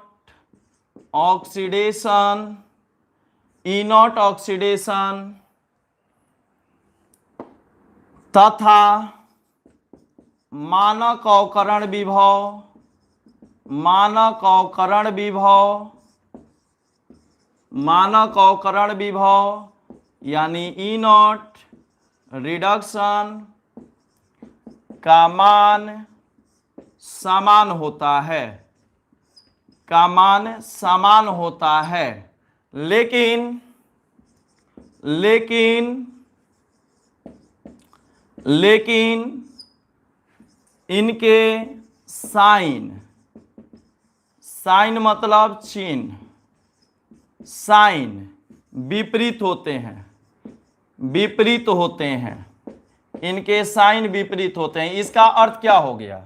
oxidation, E naught oxidation तथा मानक अवकरण विभव, मानक अवकरण विभव, मानक अवकरण विभव यानी ई नॉट रिडक्शन का मान समान होता है, का मान समान होता है, लेकिन इनके साइन, साइन मतलब चिन्ह, साइन विपरीत होते हैं, विपरीत होते हैं, इनके साइन विपरीत होते हैं। इसका अर्थ क्या हो गया?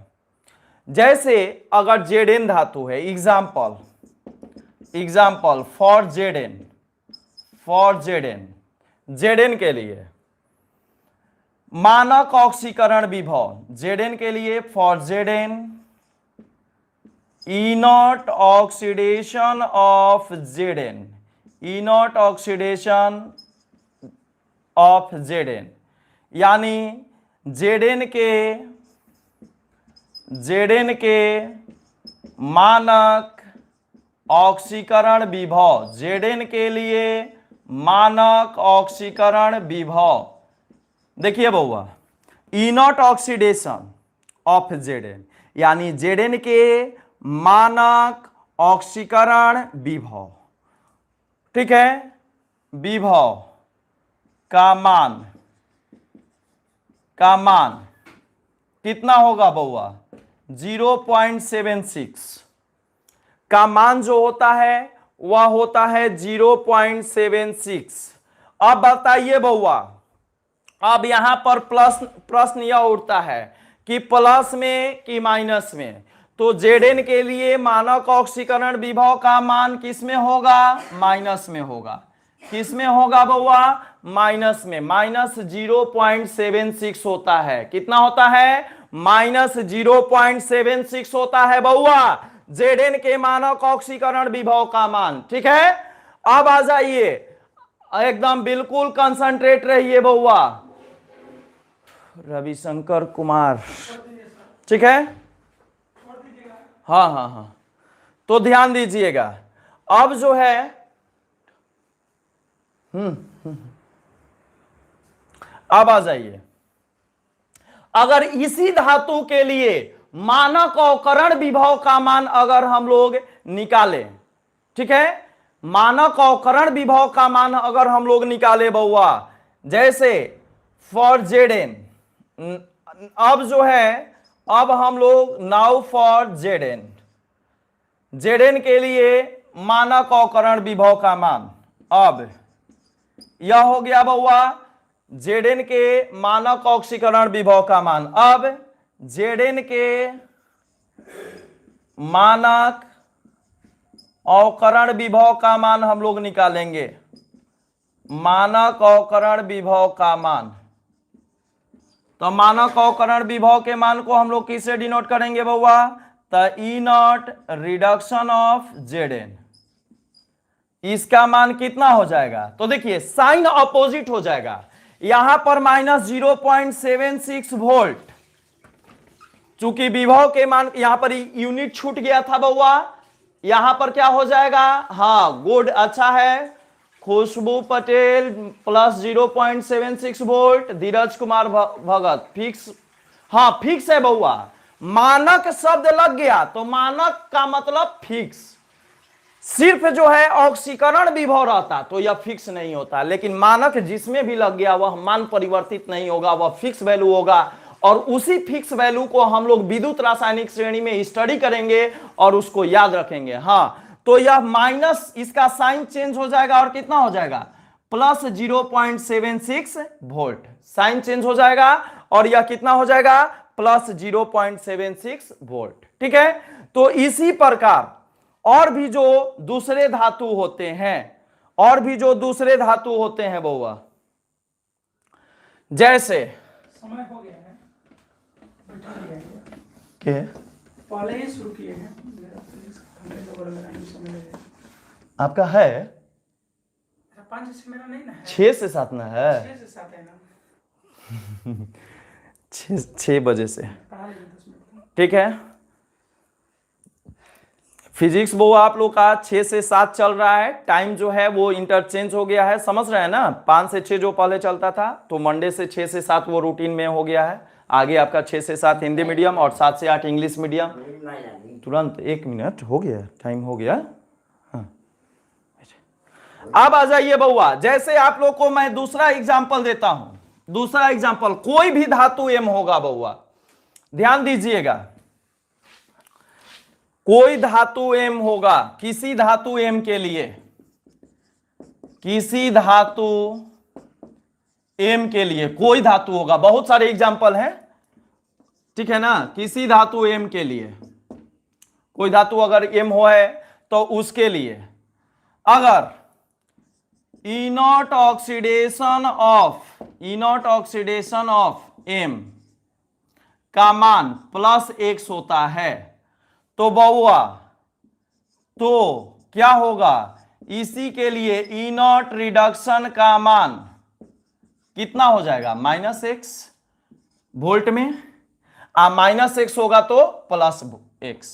जैसे अगर जेडेन धातु है, example for Jayden, for Jayden, Jayden के लिए मानक ऑक्सीकरण विभव, जेडेन के लिए for Jayden E naught oxidation of Jayden, E naught oxidation of Jayden यानी जेडेन के मानक ऑक्सीकरण विभव, जेडेन के लिए मानक ऑक्सीकरण विभव, देखिए बउआ, ई नॉट ऑक्सीडेशन ऑफ जेडेन यानी जेडेन के मानक ऑक्सीकरण विभव, ठीक है, विभव का मान कितना होगा बउआ? 0.76 का मान जो होता है वह होता है 0.76। अब बताइए बउआ, अब यहां पर प्रश्न यह उठता है कि प्लस में कि माइनस में, तो जेडेन के लिए मानक ऑक्सीकरण विभव का मान किस में होगा? माइनस में होगा। किस में होगा बउआ? माइनस में। माइनस 0.76 होता है। कितना होता है? माइनस 0.76 होता है बउआ जेडेन के मानक ऑक्सीकरण विभव का मान। ठीक है, अब आ जाइए, एकदम बिल्कुल कंसंट्रेट रहिए बउआ। रविशंकर कुमार, ठीक है, हाँ हाँ हाँ, तो ध्यान दीजिएगा। अब जो है अब आ जाइए, अगर इसी धातु के लिए मानक अवकरण विभव का मान अगर हम लोग निकालें, ठीक है, मानक अवकरण विभव का मान अगर हम लोग निकाले बउआ, जैसे फॉर जेडेन, अब जो है, अब हम लोग नाउ फॉर जेडेन, जेडेन के लिए मानक अवकरण विभव का मान, अब यह हो गया बउआ जेडेन के मानक ऑक्सीकरण विभव का मान। अब जेडेन के मानक अवकरण विभव का मान हम लोग निकालेंगे, मानक अवकरण विभव का मान। तो मानक अवकरण विभव के मान को हम लोग किससे डिनोट करेंगे बउआ? तो ई नॉट रिडक्शन ऑफ जेडेन। इसका मान कितना हो जाएगा? तो देखिए साइन अपोजिट हो जाएगा, यहां पर माइनस 0.76 वोल्ट, चूंकि विभव के मान यहां पर यूनिट छूट गया था बउआ, यहां पर क्या हो जाएगा? हाँ गुड, अच्छा है, खुशबू पटेल प्लस 0.76 वोल्ट, धीरज कुमार भगत फिक्स, हाँ फिक्स है बउआ। मानक शब्द लग गया तो मानक का मतलब फिक्स, सिर्फ जो है ऑक्सीकरण विभव रहता तो यह फिक्स नहीं होता, लेकिन मानक जिसमें भी लग गया वह मान परिवर्तित नहीं होगा, वह फिक्स वैल्यू होगा। और उसी फिक्स वैल्यू को हम लोग विद्युत रासायनिक श्रेणी में स्टडी करेंगे और उसको याद रखेंगे। हाँ, तो यह माइनस, इसका साइन चेंज हो जाएगा और कितना हो जाएगा? प्लस 0.76 वोल्ट, साइन चेंज हो जाएगा और यह कितना हो जाएगा प्लस 0.76 वोल्ट। ठीक है, तो इसी प्रकार और भी जो दूसरे धातु होते हैं, और भी जो दूसरे धातु होते हैं बउआ, जैसे समय हो गया है, बैठा लिया है। के पहले ही शुरू किए हैं, मेरा प्लीज हमें लोग लगाएंगे, समय लगेगा। आपका है 5 से मेरा नहीं ना है, 6 से 7 ना है, 6 से 7 है ना, 6 बजे से। पढ़ा लीजिए 10 मिनट। ठीक है, फिजिक्स वो आप लोग का 6 से 7 चल रहा है, टाइम जो है वो इंटरचेंज हो गया है, समझ रहे हैं ना। 5 से 6 जो पहले चलता था, तो मंडे से 6 से 7 वो रूटीन में हो गया है। आगे आपका 6 से 7 हिंदी मीडियम और 7 से 8 इंग्लिश मीडियम। तुरंत 1 मिनट हो गया, टाइम हो गया। हाँ, अब आ जाइए बउआ, जैसे आप लोग को मैं दूसरा एग्जाम्पल देता हूं। दूसरा एग्जाम्पल, कोई भी धातु एम होगा बउआ, ध्यान दीजिएगा, कोई धातु एम होगा, किसी धातु एम के लिए, किसी धातु एम के लिए कोई धातु होगा, बहुत सारे एग्जाम्पल हैं, ठीक है ना। किसी धातु एम के लिए कोई धातु अगर एम हो है तो उसके लिए अगर ई नॉट ऑक्सीडेशन ऑफ एम का मान +X होता है, तो बउआ तो क्या होगा, इसी के लिए ई नॉट रिडक्शन का मान कितना हो जाएगा -X वोल्ट में, -X होगा तो +X।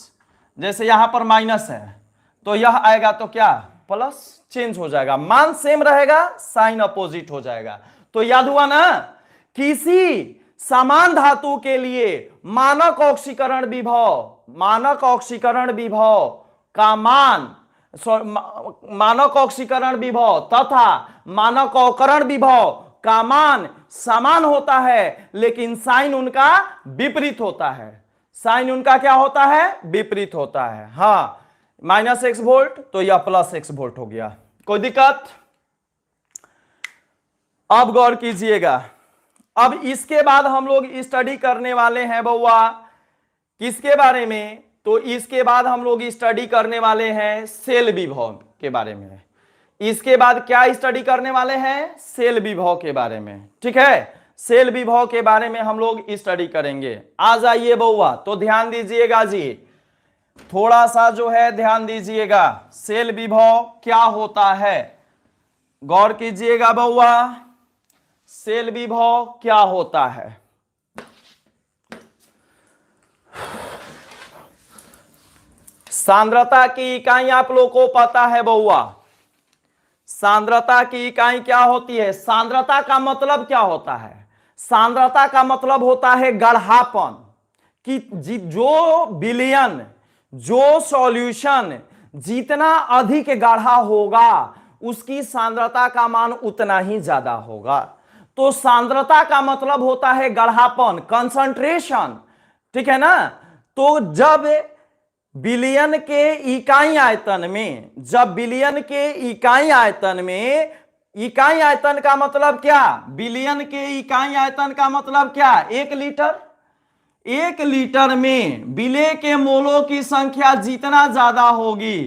जैसे यहां पर माइनस है तो यह आएगा तो क्या प्लस, चेंज हो जाएगा, मान सेम रहेगा, साइन अपोजिट हो जाएगा। तो याद हुआ ना, किसी समान धातु के लिए मानक ऑक्सीकरण विभव का मान, मानक ऑक्सीकरण विभव तथा मानक अवकरण विभव का मान समान होता है, लेकिन साइन उनका विपरीत होता है। साइन उनका क्या होता है, विपरीत होता है। हाँ, -X वोल्ट तो यह +X वोल्ट हो गया, कोई दिक्कत। अब गौर कीजिएगा, अब इसके बाद हम लोग स्टडी करने वाले हैं बउआ किसके बारे में, तो इसके बाद हम लोग स्टडी करने वाले हैं सेल विभव के बारे में। इसके बाद क्या स्टडी करने वाले हैं, सेल विभव के बारे में। ठीक है, सेल विभव के बारे में हम लोग स्टडी करेंगे। आ जाइए बउआ, तो ध्यान दीजिएगा जी, थोड़ा सा जो है ध्यान दीजिएगा, सेल विभव क्या होता है, गौर कीजिएगा बउआ, सेल विभव क्या होता है। सांद्रता की इकाई आप लोग को पता है बउआ, सांद्रता की इकाई क्या होती है, सांद्रता का मतलब क्या होता है, सांद्रता का मतलब होता है गाढ़ापन, कि जो विलयन, जो सॉल्यूशन जितना अधिक गाढ़ा होगा उसकी सांद्रता का मान उतना ही ज्यादा होगा। तो सांद्रता का मतलब होता है गाढ़ापन, कंसंट्रेशन, ठीक है ना। तो जब विलयन के इकाई आयतन में, जब विलयन के इकाई आयतन में, इकाई आयतन का मतलब क्या, विलयन के इकाई आयतन का मतलब क्या, 1 लीटर, 1 लीटर में विलय के मोलों की संख्या जितना ज्यादा होगी,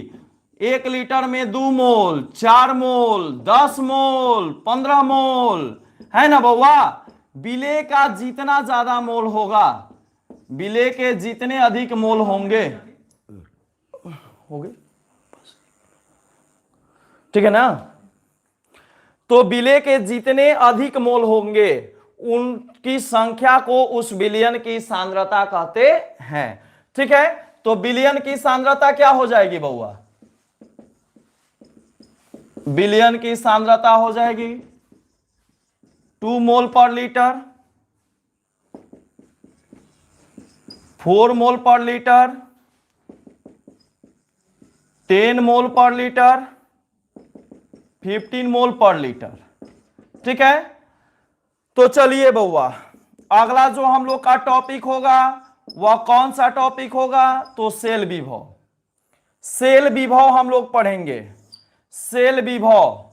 1 लीटर में 2 मोल, 4 मोल, 10 मोल, 15 मोल, है ना बउआ। विलय का जितना ज्यादा मोल होगा, विलय के जितने अधिक मोल होंगे, हो गए, ठीक है ना। तो विलय के जितने अधिक मोल होंगे उनकी संख्या को उस विलयन की सांद्रता कहते हैं। ठीक है, तो विलयन की सांद्रता क्या हो जाएगी बउआ, विलयन की सांद्रता हो जाएगी 2 मोल पर लीटर, 4 मोल पर लीटर, 10 मोल पर लीटर, 15 मोल पर लीटर। ठीक है, तो चलिए बउआ, अगला जो हम लोग का टॉपिक होगा वह कौन सा टॉपिक होगा, तो सेल विभव। सेल विभव हम लोग पढ़ेंगे, सेल विभव,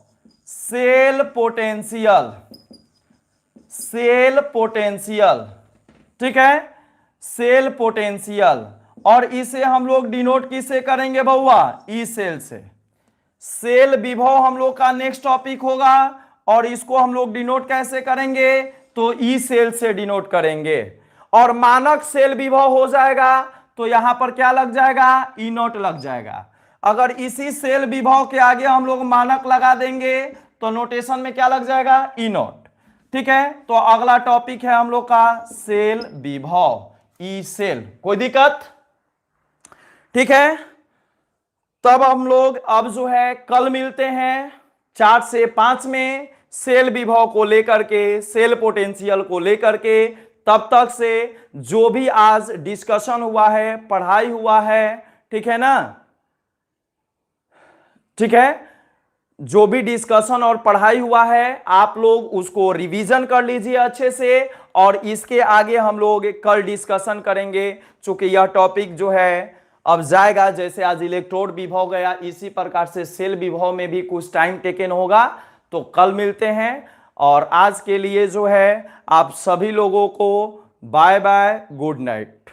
सेल पोटेंशियल, सेल पोटेंशियल, ठीक है, सेल पोटेंशियल। और इसे हम लोग डिनोट किससे करेंगे बउआ? ई सेल से। सेल विभव हम लोग का नेक्स्ट टॉपिक होगा, और इसको हम लोग डिनोट कैसे करेंगे? तो ई सेल से डिनोट करेंगे। और मानक सेल विभव हो जाएगा तो यहां पर क्या लग जाएगा? ई नोट लग जाएगा। अगर इसी सेल विभव के आगे हम लोग मानक लगा देंगे तो नोटेशन में क्या लग जाएगा? ई नोट। ठीक है, तो अगला टॉपिक है हम लोग का सेल विभव, ई सेल। कोई दिक्कत? ठीक है, तब हम लोग अब जो है कल मिलते हैं 4 से 5 में सेल विभव को लेकर के, सेल पोटेंशियल को लेकर के। तब तक से जो भी आज डिस्कशन हुआ है, पढ़ाई हुआ है, ठीक है ना, ठीक है, जो भी डिस्कशन और पढ़ाई हुआ है आप लोग उसको रिवीजन कर लीजिए अच्छे से। और इसके आगे हम लोग कल डिस्कशन करेंगे, चूंकि यह टॉपिक जो है अब जाएगा, जैसे आज इलेक्ट्रोड विभव गया, इसी प्रकार से सेल विभव में भी कुछ टाइम टेकन होगा। तो कल मिलते हैं, और आज के लिए जो है आप सभी लोगों को बाय बाय, गुड नाइट।